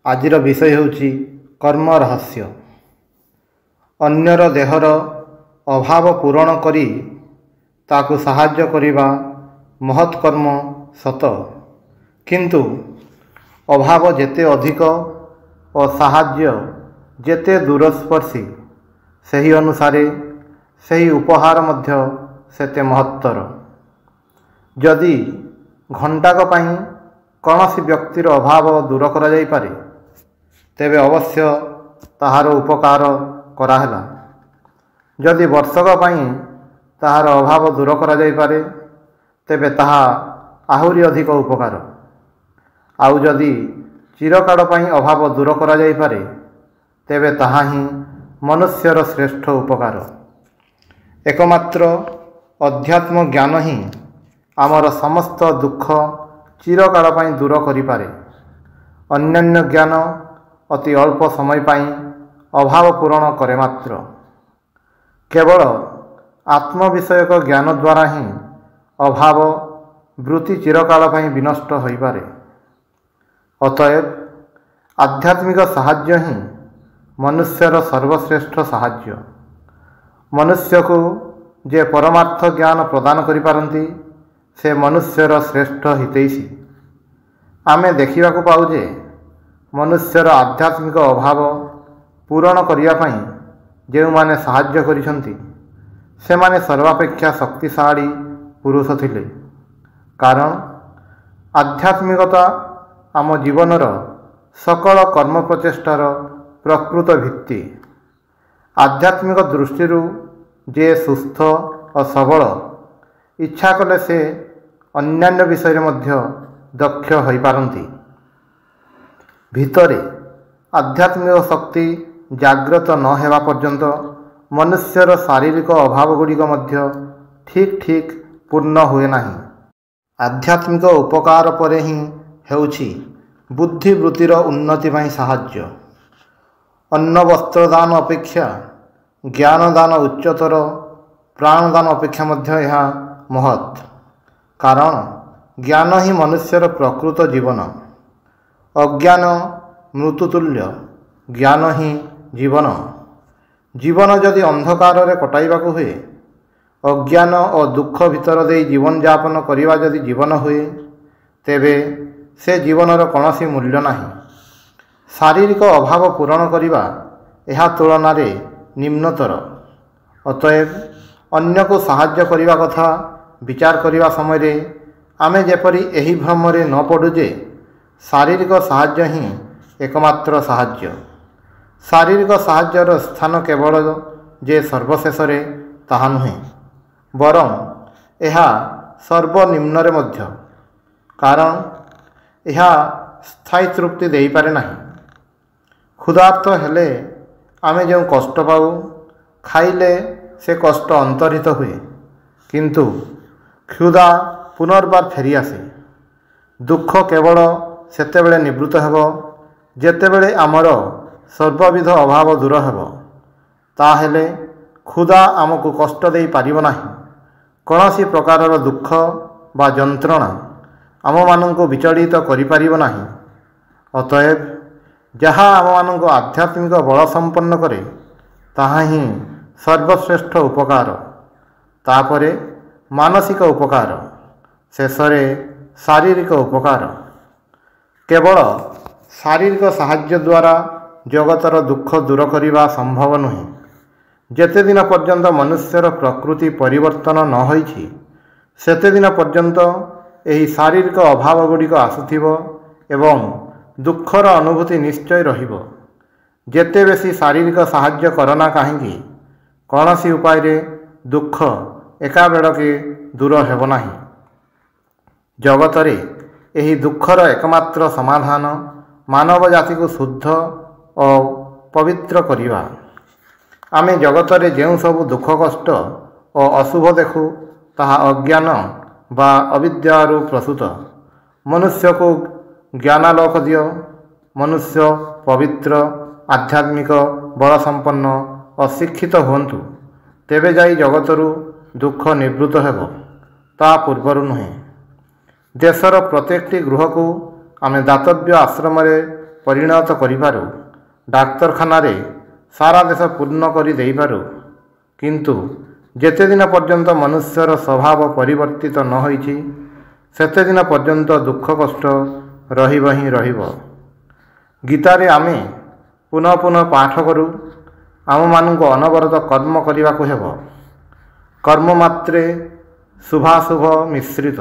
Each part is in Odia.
आजिर विषय ହେଉଛି कर्म रहस्य। अन्यर देहर अभाव पूरण करी ताकु साहाय्य करिबा महत् कर्म सत, किंतु अभाव जेते अधिक और साहाय्य जेते दूरस्पर्शी सही अनुसारे सही उपहार मध्य सेते महत्तर। जदि घंटाक पई कौनसी व्यक्तिर अभाव दूर करा जाई पारे तेबे अवश्य ताहार उपकार कराहेला। जदि वर्षक पई ताहार अभाव दूर करा जाई पारे तेबे ताहा आहुरी अधिक उपकार। आउ जदि चिरकाल पई अभाव दूर करा जाई पारे तेबे ताहा ही मनुष्यर श्रेष्ठ उपकार। एकमात्र अध्यात्म ज्ञान ही आमर समस्त दुख चिरकाल पई दूर करि पारे। अन्यान्य ज्ञान अति अल्प समय पई अभाव पूरण करे मात्र। केवल आत्म विषयक ज्ञान द्वारा ही अभाव वृत्ति चिरकाल पई विनष्ट होई पारे। अतएव आध्यात्मिक साहाय्य ही मनुष्यर सर्वश्रेष्ठ साहाय्य। मनुष्य को जे परमार्थ ज्ञान प्रदान करि पारंती से मनुष्यर श्रेष्ठ हितैषी। आमे देखिबा को पाउ जे मनुष्यर आध्यात्मिक अभाव पूरण करिया पई जे माने साहाय्य करिसंती से माने सर्वापेक्षा शक्तिशाली पुरुष थिले। कारण आध्यात्मिकता आम जीवनर सकल कर्म प्रचेष्टार प्रकृत भित्ति। आध्यात्मिक दृष्टि जे सुस्थ और सबल इच्छा कले से अन्यान्य विषय मध्य दक्ष होई पारंती। भितरे आध्यात्मिक शक्ति जागृत न हेबा पर्यंत मनुष्यर शारीरिक अभाव गुड़िक मध्य ठीक ठीक पूर्ण हुए नाही। आध्यात्मिक उपकार परे ही हेउछि बुद्धिवृत्तिर उन्नति पई साहाय्य। अन्न वस्त्रदान अपेक्षा ज्ञानदान उच्चतर, प्राणदान अपेक्षा मध्य यह महत्। कारण ज्ञान ही मनुष्यर प्रकृत जीवन। अज्ञान मृत्युतुल्य, ज्ञान ही जीवन। जीवन जदि अंधकार रे कटाइबाकु हुए, अज्ञान और दुख भितर दे जीवन यापन करिबा जदि जीवन हुए तेबे से जीवनर कौनसी मूल्य नाही। शारीरिक अभाव पूरण करिबा एहा तुलना रे निम्नतर। अतएव अन्य को साहाय्य करिबा कथा विचार करिबा समय रे आमे जेपरि एही भ्रम रे न पडु जे शारीरिक साहाय्य ही एकमात्र साहाय्य। शारीरिक साहाय्यर स्थान केवल जे सर्वशेष रे ताहा नुहे, बरं एहा सर्वनिम्न रे मध्य। कारण एहा स्थायी तृप्ति देई पारे नाही। क्षुधार्त हेले आमे जो कष्ट पाऊ, खाइले से कष्ट अंतर्हित हुए, किंतु क्षुधा पुनर्बार फेरी आसे। दुख केवल सेतेबेले निवृत्त हेबो जेतेबेले आमर सर्वविध अभाव दूर हेबो। ताहेले क्षुधा आमको कष्ट देई पारिबो नाही। कौनसी प्रकारर दुख बा जंत्रणा आम मानंको विचलित करि पारिबो नाही। अतएव जहाँ आम मानंको आध्यात्मिक बल संपन्न करे ताहा ही सर्वश्रेष्ठ उपकार। तापरे मानसिक उपकार, शेषरे शारीरिक उपकार। केवल शारीरिक साहाय्य द्वारा जगतर दुख दूर करिबा संभव नुहे। जेते दिन पर्यंत मनुष्यर प्रकृति परिवर्तन न होइछि सेते दिन पर्यंत एही शारीरिक अभाव गुड़िक आसुथिबो एवं दुखर अनुभूति निश्चय रहिबो। जेते बेसी शारीरिक साहाय्य करना काहेकि कौनसी उपाय रे दुख एका बेड़के दूर हेबो नाही। जगतरे एही दुखर एकमात्र समाधान मानव जाति को शुद्ध और पवित्र करिबा। आमे जगतरे जेउ सब दुख कष्ट और अशुभ देखु ताहा अज्ञान बा अविद्यारु प्रसूत। मनुष्य को ज्ञानालोक दियो, मनुष्य पवित्र आध्यात्मिक बल संपन्न और शिक्षित हुंतु, तेबे जाई जगतरु दुख निवृत्त हेबो, ता पूर्वर नुहे। देशर प्रत्येकटी गृह को आमे दातव्य आश्रम ପରିଣତ କରିପାରୁ, ଡାକ୍ତରଖାନାରେ ସାରା ଦେଶ ପୂର୍ଣ୍ଣ କରି ଦେଇପାରୁ, କିନ୍ତୁ ଯେତେଦିନ ପର୍ଯ୍ୟନ୍ତ ମନୁଷ୍ୟର ସ୍ୱଭାବ ପରିବର୍ତ୍ତିତ ନ ହୋଇଛି ସେତେଦିନ ପର୍ଯ୍ୟନ୍ତ ଦୁଃଖ କଷ୍ଟ ରହିବ ହିଁ ରହିବ। ଗୀତାରେ ଆମେ ପୁନଃ ପୁନଃ ପାଠ କରୁ, ଆମମାନଙ୍କୁ ଅନବରତ କର୍ମ କରିବାକୁ ହେବ। କର୍ମ ମାତ୍ରେ ଶୁଭାଶୁଭ ମିଶ୍ରିତ।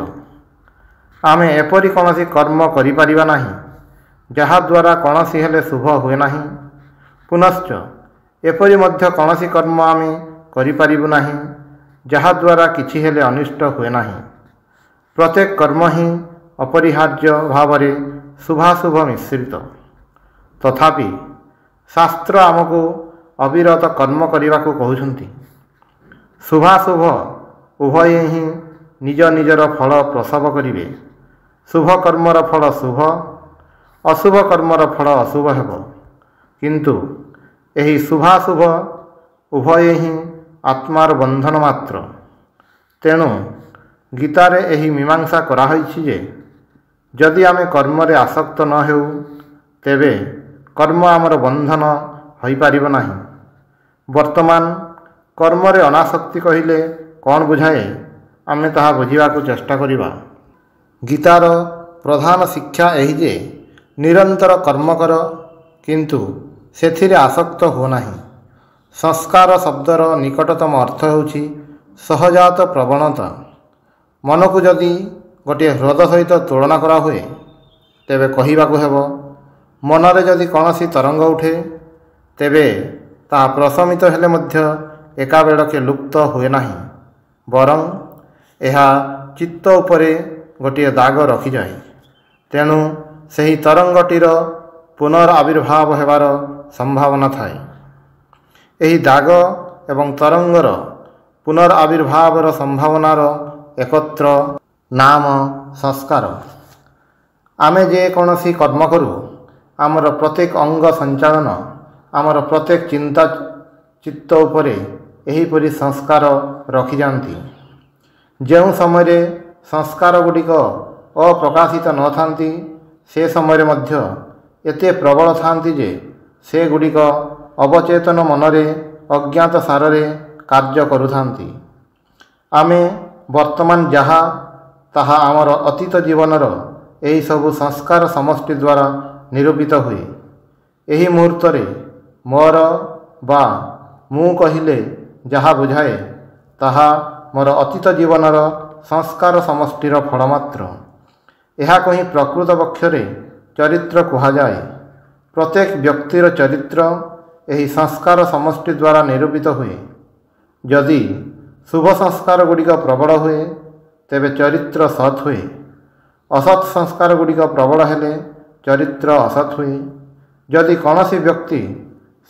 ଆମେ ଏପରି କୌଣସି କର୍ମ କରିପାରିବା ନାହିଁ ଯାହାଦ୍ୱାରା କୌଣସି ହେଲେ ଶୁଭ ହୁଏ ନାହିଁ। ପୁନଶ୍ଚ ଏପରି ମଧ୍ୟ କୌଣସି କର୍ମ ଆମେ କରିପାରିବୁ ନାହିଁ ଯାହାଦ୍ୱାରା କିଛି ହେଲେ ଅନିଷ୍ଟ ହୁଏ ନାହିଁ। ପ୍ରତ୍ୟେକ କର୍ମ ହିଁ ଅପରିହାର୍ଯ୍ୟ ଭାବରେ ଶୁଭାଶୁଭ ମିଶ୍ରିତ। ତଥାପି ଶାସ୍ତ୍ର ଆମକୁ ଅବିରତ କର୍ମ କରିବାକୁ କହୁଛନ୍ତି। ଶୁଭାଶୁଭ ଉଭୟେ ହିଁ ନିଜ ନିଜର ଫଳ ପ୍ରସବ କରିବେ। ଶୁଭ କର୍ମର ଫଳ ଶୁଭ, ଅଶୁଭ କର୍ମର ଫଳ ଅଶୁଭ ହେବ। କିନ୍ତୁ ଏହି ଶୁଭାଶୁଭ ଉଭୟେ ହିଁ ଆତ୍ମାର ବନ୍ଧନ ମାତ୍ର। ତେଣୁ ଗୀତାରେ ଏହି ମୀମାଂସା କରାହୋଇଛି ଯେ ଯଦି ଆମେ କର୍ମରେ ଆସକ୍ତ ନ ହେଉ ତେବେ କର୍ମ ଆମର ବନ୍ଧନ ହୋଇପାରିବ ନାହିଁ। ବର୍ତ୍ତମାନ କର୍ମରେ ଅନାସକ୍ତି କହିଲେ କ'ଣ ବୁଝାଏ, ଆମେ ତାହା ବୁଝିବାକୁ ଚେଷ୍ଟା କରିବା। ଗୀତାର ପ୍ରଧାନ ଶିକ୍ଷା ଏହି ଯେ ନିରନ୍ତର କର୍ମ କର, କିନ୍ତୁ ସେଥିରେ ଆସକ୍ତ ହୁଅ ନାହିଁ। ସଂସ୍କାର ଶବ୍ଦର ନିକଟତମ ଅର୍ଥ ହେଉଛି ସହଜାତ ପ୍ରବଣତା। ମନକୁ ଯଦି ଗୋଟିଏ ହ୍ରଦ ସହିତ ତୁଳନା କରାହୁଏ ତେବେ କହିବାକୁ ହେବ ମନରେ ଯଦି କୌଣସି ତରଙ୍ଗ ଉଠେ ତେବେ ତାହା ପ୍ରଶମିତ ହେଲେ ମଧ୍ୟ ଏକାବେଳକେ ଲୁପ୍ତ ହୁଏ ନାହିଁ, ବରଂ ଏହା ଚିତ୍ତ ଉପରେ ଗୋଟିଏ ଦାଗ ରଖିଯାଏ। ତେଣୁ ସେହି ତରଙ୍ଗଟିର ପୁନରାବିର୍ଭାବ ହେବାର ସମ୍ଭାବନା ଥାଏ। ଏହି ଦାଗ ଏବଂ ତରଙ୍ଗର ପୁନରାବିର୍ଭାବର ସମ୍ଭାବନାର ଏକତ୍ର ନାମ ସଂସ୍କାର। ଆମେ ଯେକୌଣସି କର୍ମ କରୁ, ଆମର ପ୍ରତ୍ୟେକ ଅଙ୍ଗ ସଞ୍ଚାଳନ, ଆମର ପ୍ରତ୍ୟେକ ଚିନ୍ତା ଚିତ୍ତ ଉପରେ ଏହିପରି ସଂସ୍କାର ରଖିଯାଆନ୍ତି। ଯେଉଁ ସମୟରେ ସଂସ୍କାର ଗୁଡ଼ିକ ଅପ୍ରକାଶିତ ନଥାନ୍ତି ସେ ସମୟରେ ମଧ୍ୟ ଏତେ ପ୍ରବଳ ଥାନ୍ତି ଯେ ସେଗୁଡ଼ିକ ଅବଚେତନ ମନରେ ଅଜ୍ଞାତ ସାରରେ କାର୍ଯ୍ୟ କରୁଥାନ୍ତି। ଆମେ ବର୍ତ୍ତମାନ ଯାହା ତାହା ଆମର ଅତୀତ ଜୀବନର ଏହିସବୁ ସଂସ୍କାର ସମଷ୍ଟି ଦ୍ୱାରା ନିରୂପିତ ହୁଏ। ଏହି ମୁହୂର୍ତ୍ତରେ ମୋର ବା ମୁଁ କହିଲେ ଯାହା ବୁଝାଏ ତାହା ମୋର ଅତୀତ ଜୀବନର ସଂସ୍କାର ସମଷ୍ଟିର ଫଳ ମାତ୍ର। ଏହାକୁ ହିଁ ପ୍ରକୃତ ପକ୍ଷରେ ଚରିତ୍ର କୁହାଯାଏ। ପ୍ରତ୍ୟେକ ବ୍ୟକ୍ତିର ଚରିତ୍ର ଏହି ସଂସ୍କାର ସମଷ୍ଟି ଦ୍ୱାରା ନିରୂପିତ ହୁଏ। ଯଦି ଶୁଭ ସଂସ୍କାର ଗୁଡ଼ିକ ପ୍ରବଳ ହୁଏ ତେବେ ଚରିତ୍ର ସତ୍ ହୁଏ। ଅସତ୍ ସଂସ୍କାର ଗୁଡ଼ିକ ପ୍ରବଳ ହେଲେ ଚରିତ୍ର ଅସତ୍ ହୁଏ। ଯଦି କୌଣସି ବ୍ୟକ୍ତି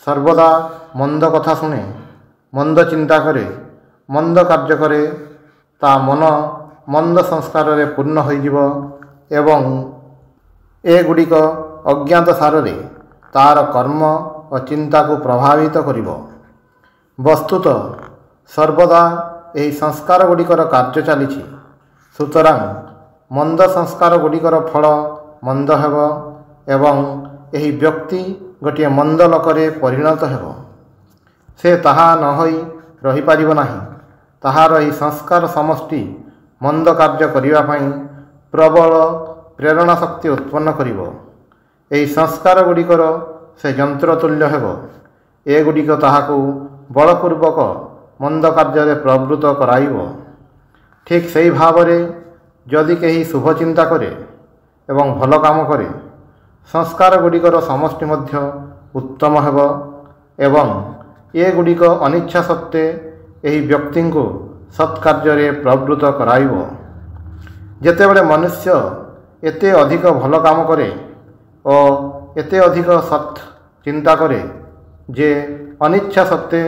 ସର୍ବଦା ମନ୍ଦ କଥା ଶୁଣେ, ମନ୍ଦ ଚିନ୍ତା କରେ, ମନ୍ଦ କାର୍ଯ୍ୟ କରେ, ତା ମନ ମନ୍ଦ ସଂସ୍କାରରେ ପୂର୍ଣ୍ଣ ହୋଇଯିବ ଏବଂ ଏଗୁଡ଼ିକ ଅଜ୍ଞାତ ସାରରେ ତାର କର୍ମ ଓ ଚିନ୍ତାକୁ ପ୍ରଭାବିତ କରିବ। ବସ୍ତୁତଃ ସର୍ବଦା ଏହି ସଂସ୍କାର ଗୁଡ଼ିକର କାର୍ଯ୍ୟ ଚାଲିଛି। ସୁତରାଂ ମନ୍ଦ ସଂସ୍କାର ଗୁଡ଼ିକର ଫଳ ମନ୍ଦ ହେବ ଏବଂ ଏହି ବ୍ୟକ୍ତି ଗୋଟିଏ ମନ୍ଦ ଲୋକରେ ପରିଣତ ହେବ। ସେ ତାହା ନ ହୋଇ ରହିପାରିବ ନାହିଁ। ତାହାର ଏହି ସଂସ୍କାର ସମଷ୍ଟି ମନ୍ଦ କାର୍ଯ୍ୟ କରିବା ପାଇଁ ପ୍ରବଳ ପ୍ରେରଣା ଶକ୍ତି ଉତ୍ପନ୍ନ କରିବ। ଏହି ସଂସ୍କାର ଗୁଡ଼ିକର ସେ ଯନ୍ତ୍ର ତୁଲ୍ୟ ହେବ। ଏଗୁଡ଼ିକ ତାହାକୁ ବଳପୂର୍ବକ ମନ୍ଦ କାର୍ଯ୍ୟରେ ପ୍ରବୃତ୍ତ କରାଇବ। ଠିକ୍ ସେହି ଭାବରେ ଯଦି କେହି ଶୁଭ ଚିନ୍ତା କରେ ଏବଂ ଭଲ କାମ କରେ, ସଂସ୍କାର ଗୁଡ଼ିକର ସମଷ୍ଟି ମଧ୍ୟ ଉତ୍ତମ ହେବ ଏବଂ ଏଗୁଡ଼ିକ ଅନିଚ୍ଛା ସତ୍ତ୍ୱେ ଏହି ବ୍ୟକ୍ତିଙ୍କୁ ସତ୍କାର୍ଯ୍ୟରେ ପ୍ରବୃତ୍ତ କରାଇବ। ଯେତେବେଳେ ମନୁଷ୍ୟ ଏତେ ଅଧିକ ଭଲ କାମ କରେ ଓ ଏତେ ଅଧିକ ସତ୍ ଚିନ୍ତା କରେ ଯେ ଅନିଚ୍ଛା ସତ୍ତ୍ୱେ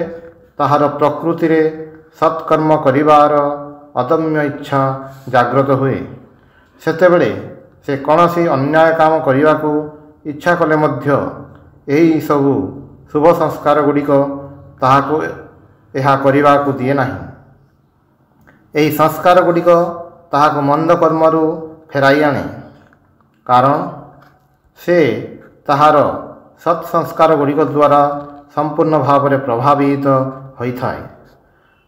ତାହାର ପ୍ରକୃତିରେ ସତ୍କର୍ମ କରିବାର ଅଦମ୍ୟ ଇଚ୍ଛା ଜାଗ୍ରତ ହୁଏ, ସେତେବେଳେ ସେ କୌଣସି ଅନ୍ୟାୟ କାମ କରିବାକୁ ଇଚ୍ଛା କଲେ ମଧ୍ୟ ଏହି ସବୁ ଶୁଭ ସଂସ୍କାର ଗୁଡ଼ିକ ତାହାକୁ ଏହା କରିବାକୁ ଦିଏ ନାହିଁ। ଏହି ସଂସ୍କାର ଗୁଡ଼ିକ ତାହାକୁ ମନ୍ଦ କର୍ମରୁ ଫେରାଇ ଆଣେ। କାରଣ ସେ ତାହାର ସତ୍ସଂସ୍କାର ଗୁଡ଼ିକ ଦ୍ୱାରା ସମ୍ପୂର୍ଣ୍ଣ ଭାବରେ ପ୍ରଭାବିତ ହୋଇଥାଏ।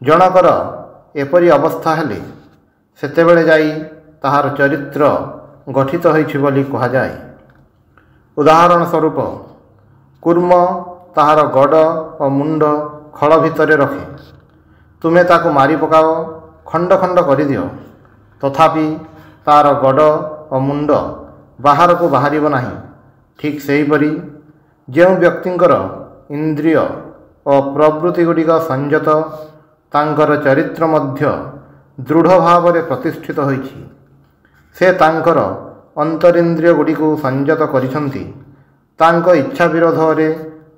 ଜଣକର ଏପରି ଅବସ୍ଥା ହେଲେ ସେତେବେଳେ ଯାଇ ତାହାର ଚରିତ୍ର ଗଠିତ ହୋଇଛି ବୋଲି କୁହାଯାଏ। ଉଦାହରଣ ସ୍ୱରୂପ କୁର୍ମ ତାହାର ଗଡ଼ ଓ ମୁଣ୍ଡ ଖଳ ଭିତରେ ରଖେ। ତୁମେ ତାକୁ ମାରି ପକାଅ, ଖଣ୍ଡ ଖଣ୍ଡ କରିଦିଅ, ତଥାପି ତାର ଗଡ଼ ଓ ମୁଣ୍ଡ ବାହାରକୁ ବାହାରିବ ନାହିଁ। ଠିକ୍ ସେହିପରି ଯେଉଁ ବ୍ୟକ୍ତିଙ୍କର ଇନ୍ଦ୍ରିୟ ଓ ପ୍ରବୃତ୍ତି ଗୁଡ଼ିକ ସଂଯତ, ତାଙ୍କର ଚରିତ୍ର ମଧ୍ୟ ଦୃଢ଼ ଭାବରେ ପ୍ରତିଷ୍ଠିତ ହୋଇଛି। ସେ ତାଙ୍କର ଅନ୍ତରିନ୍ଦ୍ରିୟ ଗୁଡ଼ିକୁ ସଂଯତ କରିଛନ୍ତି। ତାଙ୍କ ଇଚ୍ଛା ବିରୋଧରେ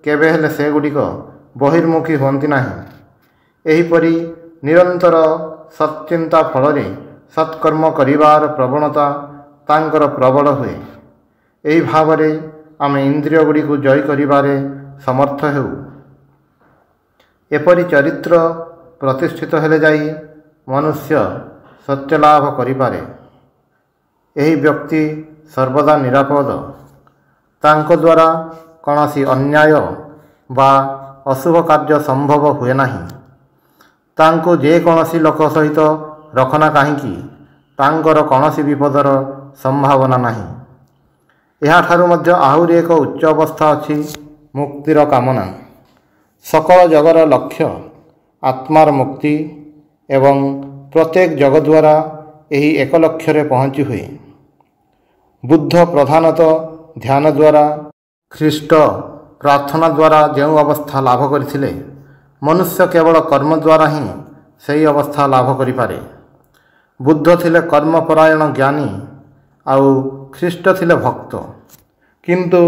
କେବେ ହେଲେ ସେଗୁଡ଼ିକ ବହିର୍ମୁଖୀ ହୁଅନ୍ତି ନାହିଁ। ଏହିପରି ନିରନ୍ତର ସତ୍ଚିନ୍ତା ଫଳରେ ସତ୍କର୍ମ କରିବାର ପ୍ରବଣତା ତାଙ୍କର ପ୍ରବଳ ହୁଏ। ଏହି ଭାବରେ ଆମେ ଇନ୍ଦ୍ରିୟ ଗୁଡ଼ିକୁ ଜୟ କରିବାରେ ସମର୍ଥ ହେଉ। ଏପରି ଚରିତ୍ର ପ୍ରତିଷ୍ଠିତ ହେଲେ ଯାଇ ମନୁଷ୍ୟ ସତ୍ୟଲାଭ କରିପାରେ। ଏହି ବ୍ୟକ୍ତି ସର୍ବଦା ନିରାପଦ। ତାଙ୍କ ଦ୍ୱାରା କୌଣସି ଅନ୍ୟାୟ ବା ଅଶୁଭ କାର୍ଯ୍ୟ ସମ୍ଭବ ହୁଏ ନାହିଁ। ତାଙ୍କୁ ଯେକୌଣସି ଲୋକ ସହିତ ରଖନା କାହିଁକି, ତାଙ୍କର କୌଣସି ବିପଦର ସମ୍ଭାବନା ନାହିଁ। ଏହାଠାରୁ ମଧ୍ୟ ଆହୁରି ଏକ ଉଚ୍ଚ ଅବସ୍ଥା ଅଛି, ମୁକ୍ତିର କାମନା। ସକଳ ଜଗର ଲକ୍ଷ୍ୟ ଆତ୍ମାର ମୁକ୍ତି ଏବଂ ପ୍ରତ୍ୟେକ ଜଗ ଦ୍ୱାରା ଏହି ଏକ ଲକ୍ଷ୍ୟରେ ପହଞ୍ଚି ହୁଏ। ବୁଦ୍ଧ ପ୍ରଧାନତଃ ଧ୍ୟାନ ଦ୍ୱାରା, ଖ୍ରୀଷ୍ଟ ପ୍ରାର୍ଥନା ଦ୍ୱାରା ଯେଉଁ ଅବସ୍ଥା ଲାଭ କରିଥିଲେ, ମନୁଷ୍ୟ କେବଳ କର୍ମ ଦ୍ୱାରା ହିଁ ସେହି ଅବସ୍ଥା ଲାଭ କରିପାରେ। ବୁଦ୍ଧ ଥିଲେ କର୍ମପରାୟଣ ଜ୍ଞାନୀ ଆଉ ଖ୍ରୀଷ୍ଟ ଥିଲେ ଭକ୍ତ, କିନ୍ତୁ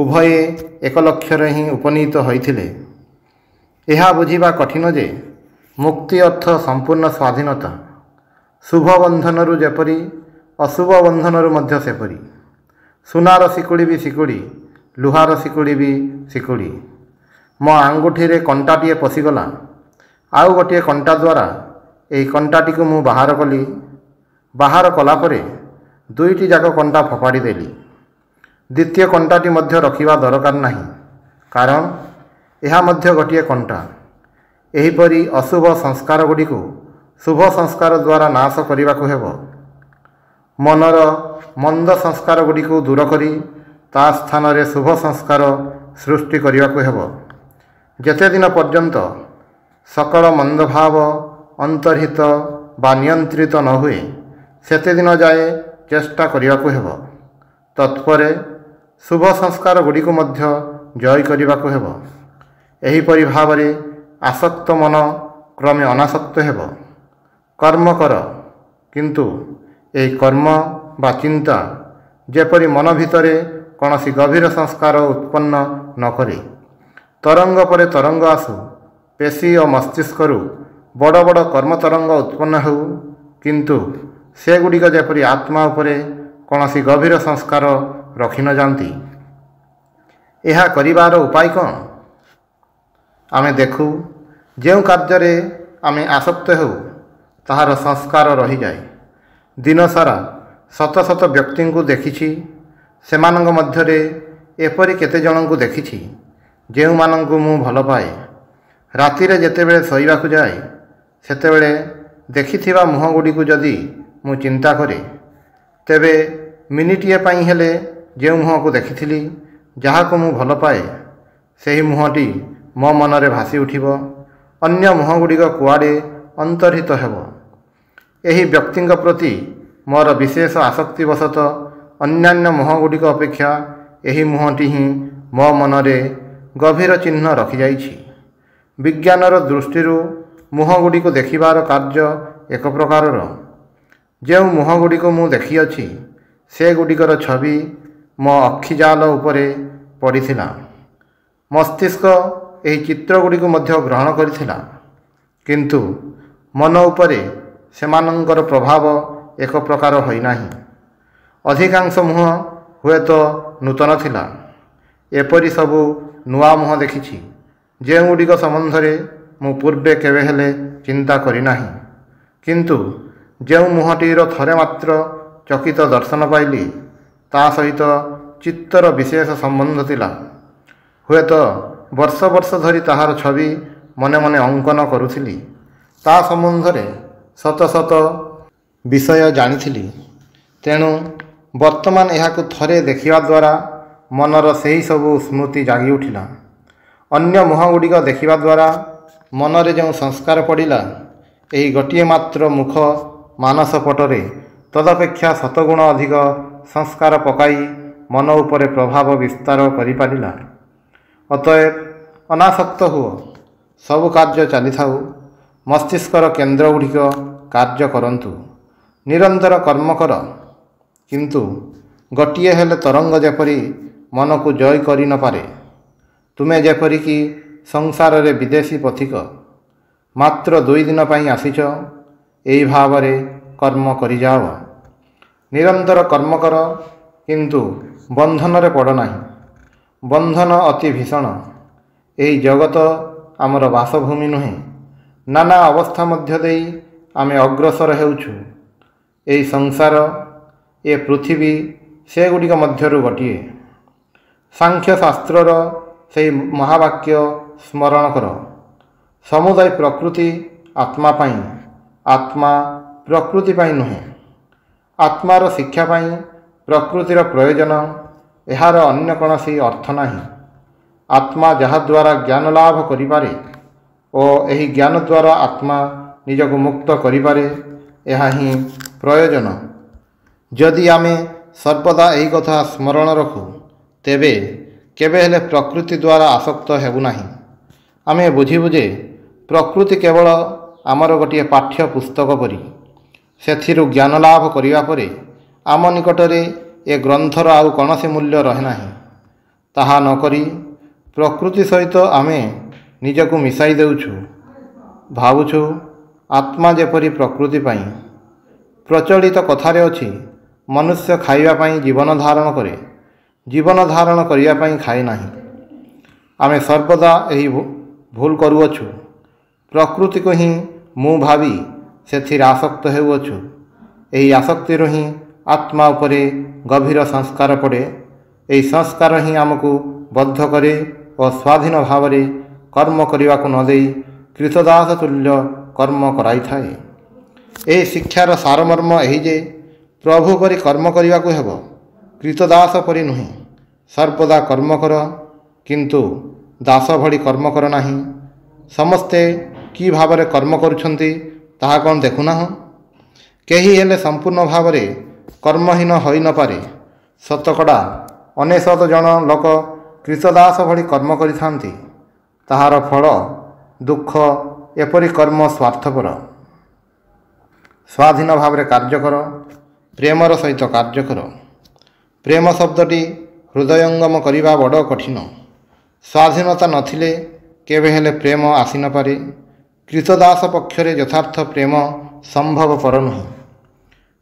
ଉଭୟେ ଏକ ଲକ୍ଷ୍ୟରେ ହିଁ ଉପନୀତ ହୋଇଥିଲେ। ଏହା ବୁଝିବା କଠିନ ଯେ ମୁକ୍ତି ଅର୍ଥ ସମ୍ପୂର୍ଣ୍ଣ ସ୍ୱାଧୀନତା। ଶୁଭ ବନ୍ଧନରୁ ଯେପରି, ଅଶୁଭ ବନ୍ଧନରୁ ମଧ୍ୟ ସେପରି। ସୁନାର ଶିକୁଡ଼ି ବି ଶିକୁଡ଼ି, ଲୁହାର ଶିକୁଡ଼ି ବି ଶିକୁଡ଼ି। ମୋ ଆଙ୍ଗୁଠିରେ କଣ୍ଟାଟିଏ ପଶିଗଲା, ଆଉ ଗୋଟିଏ କଣ୍ଟା ଦ୍ୱାରା ଏହି କଣ୍ଟାଟିକୁ ମୁଁ ବାହାର କଲି। ବାହାର କଲା ପରେ ଦୁଇଟି ଯାକ କଣ୍ଟା ଫୋପାଡ଼ି ଦେଲି। ଦ୍ୱିତୀୟ କଣ୍ଟାଟି ମଧ୍ୟ ରଖିବା ଦରକାର ନାହିଁ, କାରଣ ଏହା ମଧ୍ୟ ଗୋଟିଏ କଣ୍ଟା। ଏହିପରି ଅଶୁଭ ସଂସ୍କାର ଗୁଡ଼ିକୁ ଶୁଭ ସଂସ୍କାର ଦ୍ୱାରା ନାଶ କରିବାକୁ ହେବ। ମନର ମନ୍ଦ ସଂସ୍କାର ଗୁଡ଼ିକୁ ଦୂର କରି ତା ସ୍ଥାନରେ ଶୁଭ ସଂସ୍କାର ସୃଷ୍ଟି କରିବାକୁ ହେବ। ଯେତେ ଦିନ ପର୍ଯ୍ୟନ୍ତ ସକଳ ମନ୍ଦଭାବ ଅନ୍ତର୍ହିତ ବା ନିୟନ୍ତ୍ରିତ ନ ହୁଏ, ସେତେଦିନ ଯାଏ ଚେଷ୍ଟା କରିବାକୁ ହେବ। ତତ୍ପରେ ଶୁଭ ସଂସ୍କାର ଗୁଡ଼ିକୁ ମଧ୍ୟ ଜୟ କରିବାକୁ ହେବ। ଏହିପରି ଭାବରେ ଆସକ୍ତ ମନ କ୍ରମେ ଅନାସକ୍ତ ହେବ। କର୍ମ କର, କିନ୍ତୁ ଏହି କର୍ମ ବା ଚିନ୍ତା ଯେପରି ମନ ଭିତରେ କୌଣସି ଗଭୀର ସଂସ୍କାର ଉତ୍ପନ୍ନ ନ କରେ। ତରଙ୍ଗ ପରେ ତରଙ୍ଗ ଆସୁ, ପେଶୀ ଓ ମସ୍ତିଷ୍କରୁ ବଡ଼ ବଡ଼ କର୍ମ ତରଙ୍ଗ ଉତ୍ପନ୍ନ ହେଉ, କିନ୍ତୁ ସେଗୁଡ଼ିକ ଯେପରି ଆତ୍ମା ଉପରେ କୌଣସି ଗଭୀର ସଂସ୍କାର ରଖି ନ ଯାଆନ୍ତି। ଏହା କରିବାର ଉପାୟ କ'ଣ? ଆମେ ଦେଖୁ, ଯେଉଁ କାର୍ଯ୍ୟରେ ଆମେ ଆସକ୍ତ ହେଉ ତାହାର ସଂସ୍କାର ରହିଯାଏ। ଦିନସାରା ଶତ ଶତ ବ୍ୟକ୍ତିଙ୍କୁ ଦେଖିଛି। ସେମାନଙ୍କ ମଧ୍ୟରେ ଏପରି କେତେ ଜଣଙ୍କୁ ଦେଖିଛି ଯେଉଁମାନଙ୍କୁ ମୁଁ ଭଲ ପାଏ। ରାତିରେ ଯେତେବେଳେ ଶୋଇବାକୁ ଯାଏ, ସେତେବେଳେ ଦେଖିଥିବା ମୁହଁ ଗୁଡ଼ିକୁ ଯଦି ମୁଁ ଚିନ୍ତା କରେ, ତେବେ ମିନିଟିଏ ପାଇଁ ହେଲେ ଯେଉଁ ମୁହଁକୁ ଦେଖିଥିଲି, ଯାହାକୁ ମୁଁ ଭଲ ପାଏ, ସେହି ମୁହଁଟି ମୋ ମନରେ ଭାସି ଉଠିବ। ଅନ୍ୟ ମୁହଁ ଗୁଡ଼ିକ କୁଆଡ଼େ ଅନ୍ତର୍ହିତ ହେବ। ଏହି ବ୍ୟକ୍ତିଙ୍କ ପ୍ରତି ମୋର ବିଶେଷ ଆସକ୍ତିବଶତଃ ଅନ୍ୟାନ୍ୟ ମୁହଁ ଗୁଡ଼ିକ ଅପେକ୍ଷା ଏହି ମୁହଁଟି ହିଁ ମୋ ମନରେ ଗଭୀର ଚିହ୍ନ ରଖିଯାଇଛି। ବିଜ୍ଞାନର ଦୃଷ୍ଟିରୁ ମୁହଁ ଗୁଡ଼ିକୁ ଦେଖିବାର କାର୍ଯ୍ୟ ଏକ ପ୍ରକାରର। ଯେଉଁ ମୁହଁ ଗୁଡ଼ିକୁ ମୁଁ ଦେଖିଅଛି, ସେଗୁଡ଼ିକର ଛବି ମୋ ଅକ୍ଷିଜାଲ ଉପରେ ପଡ଼ିଥିଲା। ମସ୍ତିଷ୍କ ଏହି ଚିତ୍ରଗୁଡ଼ିକୁ ମଧ୍ୟ ଗ୍ରହଣ କରିଥିଲା, କିନ୍ତୁ ମନ ଉପରେ ସେମାନଙ୍କର ପ୍ରଭାବ ଏକ ପ୍ରକାର ହୋଇନାହିଁ। ଅଧିକାଂଶ ମୁହଁ ହୁଏତ ନୂତନ ଥିଲା। ଏପରି ସବୁ ନୂଆ ମୁହଁ ଦେଖିଛି, ଯେଉଁଗୁଡ଼ିକ ସମ୍ବନ୍ଧରେ ମୁଁ ପୂର୍ବେ କେବେ ହେଲେ ଚିନ୍ତା କରିନାହିଁ। କିନ୍ତୁ ଯେଉଁ ମୁହଁଟିର ଥରେ ମାତ୍ର ଚକିତ ଦର୍ଶନ ପାଇଲି, ତା ସହିତ ଚିତ୍ତର ବିଶେଷ ସମ୍ବନ୍ଧ ଥିଲା। ହୁଏତ ବର୍ଷ ବର୍ଷ ଧରି ତାହାର ଛବି ମନେ ମନେ ଅଙ୍କନ କରୁଥିଲି। ତା ସମ୍ବନ୍ଧରେ ଶତ ଶତ ବିଷୟ ଜାଣିଥିଲି। ତେଣୁ ବର୍ତ୍ତମାନ ଏହାକୁ ଥରେ ଦେଖିବା ଦ୍ୱାରା ମନର ସେହି ସବୁ ସ୍ମୃତି ଜାଗି ଉଠିଲା। ଅନ୍ୟ ମୁହଁଗୁଡ଼ିକ ଦେଖିବା ଦ୍ୱାରା ମନରେ ଯେଉଁ ସଂସ୍କାର ପଡ଼ିଲା, ଏହି ଗୋଟିଏ ମାତ୍ର ମୁଖ ମାନସ ପଟରେ ତଦପେକ୍ଷା ଶତଗୁଣ ଅଧିକ ସଂସ୍କାର ପକାଇ ମନ ଉପରେ ପ୍ରଭାବ ବିସ୍ତାର କରିପାରିଲା। ଅତଏବ ଅନାସକ୍ତ ହୁଅ, ସବୁ କାର୍ଯ୍ୟ ଚାଲିଥାଉ, ମସ୍ତିଷ୍କର କେନ୍ଦ୍ରଗୁଡ଼ିକ କାର୍ଯ୍ୟ କରନ୍ତୁ, ନିରନ୍ତର କର୍ମ କର। କିନ୍ତୁ ଗୋଟିଏ ହେଲେ ତରଙ୍ଗ ଯେପରି ମନକୁ ଜୟ କରି ନପାରେ, ତୁମେ ଯେପରିକି ସଂସାରରେ ବିଦେଶୀ ପଥିକ, ମାତ୍ର 2 ଦିନ ପାଇଁ ଆସିଛ, ଏହି ଭାବରେ କର୍ମ କରିଯାଅ। ନିରନ୍ତର କର୍ମ କର, କିନ୍ତୁ ବନ୍ଧନରେ ପଡ଼ ନାହିଁ। ବନ୍ଧନ ଅତି ଭୀଷଣ। ଏହି ଜଗତ ଆମର ବାସଭୂମି ନୁହେଁ। ନାନା ଅବସ୍ଥା ମଧ୍ୟ ଦେଇ ଆମେ ଅଗ୍ରସର ହେଉଛୁ। ଏହି ସଂସାର, ଏ ପୃଥିବୀ ସେଗୁଡ଼ିକ ମଧ୍ୟରୁ ଗୋଟିଏ। ସାଂଖ୍ୟଶାସ୍ତ୍ରର ସେହି ମହାବାକ୍ୟ ସ୍ମରଣ କର, ସମୁଦାୟ ପ୍ରକୃତି ଆତ୍ମା ପାଇଁ, ଆତ୍ମା ପ୍ରକୃତି ପାଇଁ ନୁହେଁ। ଆତ୍ମାର ଶିକ୍ଷା ପାଇଁ ପ୍ରକୃତିର ପ୍ରୟୋଜନ, ଏହାର ଅନ୍ୟ କୌଣସି ଅର୍ଥ ନାହିଁ। ଆତ୍ମା ଯାହାଦ୍ୱାରା ଜ୍ଞାନ ଲାଭ କରିପାରେ ଓ ଏହି ଜ୍ଞାନ ଦ୍ୱାରା ଆତ୍ମା ନିଜକୁ ମୁକ୍ତ କରିପାରେ, ଏହା ହିଁ ପ୍ରୟୋଜନ। ଯଦି ଆମେ ସର୍ବଦା ଏହି କଥା ସ୍ମରଣ ରଖୁ, ତେବେ କେବେ ହେଲେ ପ୍ରକୃତି ଦ୍ୱାରା ଆସକ୍ତ ହେବୁ ନାହିଁ। ଆମେ ବୁଝିବୁ ଯେ ପ୍ରକୃତି କେବଳ ଆମର ଗୋଟିଏ ପାଠ୍ୟ ପୁସ୍ତକ ପରି। ସେଥିରୁ ଜ୍ଞାନ ଲାଭ କରିବା ପରେ ଆମ ନିକଟରେ ଏ ଗ୍ରନ୍ଥର ଆଉ କୌଣସି ମୂଲ୍ୟ ରହେ ନାହିଁ। ତାହା ନକରି ପ୍ରକୃତି ସହିତ ଆମେ ନିଜକୁ ମିଶାଇ ଦେଉଛୁ। ଭାବୁଛୁ ଆତ୍ମା ଯେପରି ପ୍ରକୃତି ପାଇଁ। ପ୍ରଚଳିତ କଥାରେ ଅଛି, ମନୁଷ୍ୟ ଖାଇବା ପାଇଁ ଜୀବନ ଧାରଣ କରେ, ଜୀବନ ଧାରଣ କରିବା ପାଇଁ ଖାଏ ନାହିଁ। ଆମେ ସର୍ବଦା ଏହି ଭୁଲ କରୁଅଛୁ। ପ୍ରକୃତିକୁ ହିଁ ମୁଁ ଭାବି ସେଥିରେ ଆସକ୍ତ ହେଉଅଛୁ। ଏହି ଆସକ୍ତିରୁ ହିଁ ଆତ୍ମା ଉପରେ ଗଭୀର ସଂସ୍କାର ପଡ଼େ। ଏହି ସଂସ୍କାର ହିଁ ଆମକୁ ବଦ୍ଧ କରେ ଓ ସ୍ୱାଧୀନ ଭାବରେ କର୍ମ କରିବାକୁ ନ ଦେଇ କ୍ରୀତଦାସ ତୁଲ୍ୟ କର୍ମ କରାଇଥାଏ। ଏହି ଶିକ୍ଷାର ସାରମର୍ମ ଏହି ଯେ ପ୍ରଭୁ ପରି କର୍ମ କରିବାକୁ ହେବ, କ୍ରୀତଦାସ ପରି ନୁହେଁ। ସର୍ବଦା କର୍ମ କର, କିନ୍ତୁ ଦାସ ଭଳି କର୍ମ କର ନାହିଁ। ସମସ୍ତେ କି ଭାବରେ କର୍ମ କରୁଛନ୍ତି ତାହା କ'ଣ ଦେଖୁନାହଁ? କେହି ହେଲେ ସମ୍ପୂର୍ଣ୍ଣ ଭାବରେ କର୍ମହୀନ ହୋଇନପାରେ। ଶତକଡ଼ା 99 ଜଣ ଲୋକ କ୍ରୀତଦାସ ଭଳି କର୍ମ କରିଥାନ୍ତି। ତାହାର ଫଳ ଦୁଃଖ। ଏପରି କର୍ମ ସ୍ୱାର୍ଥପର। ସ୍ୱାଧୀନ ଭାବରେ କାର୍ଯ୍ୟ କର, ପ୍ରେମର ସହିତ କାର୍ଯ୍ୟ କର। ପ୍ରେମ ଶବ୍ଦଟି ହୃଦୟଙ୍ଗମ କରିବା ବଡ଼ କଠିନ। ସ୍ୱାଧୀନତା ନଥିଲେ କେବେ ହେଲେ ପ୍ରେମ ଆସିନପାରେ। କ୍ରୀତଦାସ ପକ୍ଷରେ ଯଥାର୍ଥ ପ୍ରେମ ସମ୍ଭବପର ନୁହେଁ।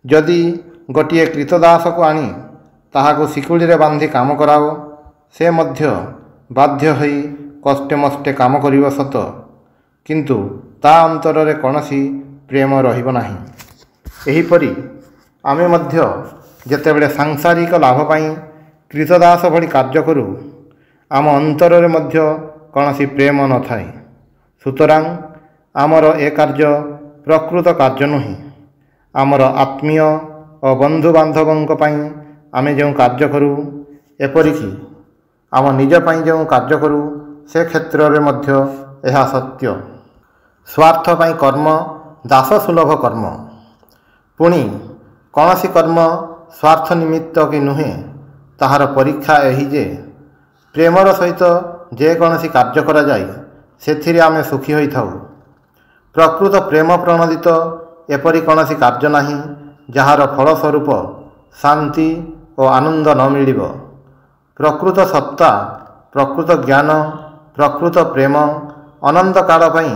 ଯଦି ଗୋଟିଏ କ୍ରୀତଦାସକୁ ଆଣି ତାହାକୁ ଶିକୁଳିରେ ବାନ୍ଧି କାମ କରାଅ, ସେ ମଧ୍ୟ ବାଧ୍ୟ ହୋଇ କଷ୍ଟେ ମଷ୍ଟେ କାମ କରିବ ସତ, କିନ୍ତୁ ତା ଅନ୍ତରରେ କୌଣସି ପ୍ରେମ ରହିବ ନାହିଁ। ଏହିପରି ଆମେ ମଧ୍ୟ ଯେତେବେଳେ ସାଂସାରିକ ଲାଭ ପାଇଁ କ୍ରୀତଦାସ ଭଳି କାର୍ଯ୍ୟ କରୁ, ଆମ ଅନ୍ତରରେ ମଧ୍ୟ କୌଣସି ପ୍ରେମ ନଥାଏ। ସୁତରାଂ ଆମର ଏ କାର୍ଯ୍ୟ ପ୍ରକୃତ କାର୍ଯ୍ୟ ନୁହେଁ। ଆମର ଆତ୍ମୀୟ ଓ ବନ୍ଧୁବାନ୍ଧବଙ୍କ ପାଇଁ ଆମେ ଯେଉଁ କାର୍ଯ୍ୟ କରୁ, ଏପରିକି ଆମ ନିଜ ପାଇଁ ଯେଉଁ କାର୍ଯ୍ୟ କରୁ, ସେ କ୍ଷେତ୍ରରେ ମଧ୍ୟ ଏହା ସତ୍ୟ। ସ୍ୱାର୍ଥ ପାଇଁ କର୍ମ ଦାସସୁଲଭ କର୍ମ। ପୁଣି କୌଣସି କର୍ମ ସ୍ୱାର୍ଥ ନିମିତ୍ତ କି ନୁହେଁ, ତାହାର ପରୀକ୍ଷା ଏହି ଯେ ପ୍ରେମର ସହିତ ଯେକୌଣସି କାର୍ଯ୍ୟ କରାଯାଏ, ସେଥିରେ ଆମେ ସୁଖୀ ହୋଇଥାଉ। ପ୍ରକୃତ ପ୍ରେମ ପ୍ରଣୋଦିତ ଏପରି କୌଣସି କାର୍ଯ୍ୟ ନାହିଁ, ଯାହାର ଫଳସ୍ୱରୂପ ଶାନ୍ତି ଓ ଆନନ୍ଦ ନ ମିଳିବ। ପ୍ରକୃତ ସତ୍ତା, ପ୍ରକୃତ ଜ୍ଞାନ, ପ୍ରକୃତ ପ୍ରେମ ଅନନ୍ତ କାଳ ପାଇଁ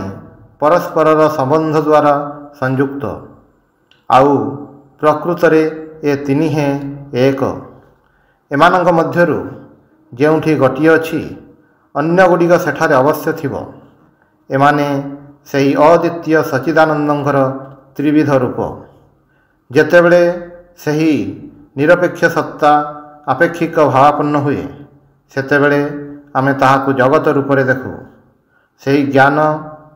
ପରସ୍ପରର ସମ୍ବନ୍ଧ ଦ୍ୱାରା ସଂଯୁକ୍ତ। ଆଉ ପ୍ରକୃତରେ ଏ ତିନିହେଁ ଏକ। ଏମାନଙ୍କ ମଧ୍ୟରୁ ଯେଉଁଠି ଗୋଟିଏ ଅଛି, ଅନ୍ୟଗୁଡ଼ିକ ସେଠାରେ ଅବଶ୍ୟ ଥିବ। ଏମାନେ ସେହି ଅଦ୍ୱିତୀୟ ସଚ୍ଚିଦାନନ୍ଦଙ୍କର ତ୍ରିବିଧ ରୂପ। ଯେତେବେଳେ ସେହି ନିରପେକ୍ଷ ସତ୍ତା ଆପେକ୍ଷିକ ଭାବାପନ୍ନ ହୁଏ, ସେତେବେଳେ ଆମେ ତାହାକୁ ଜଗତ ରୂପରେ ଦେଖୁ। ସେହି ଜ୍ଞାନ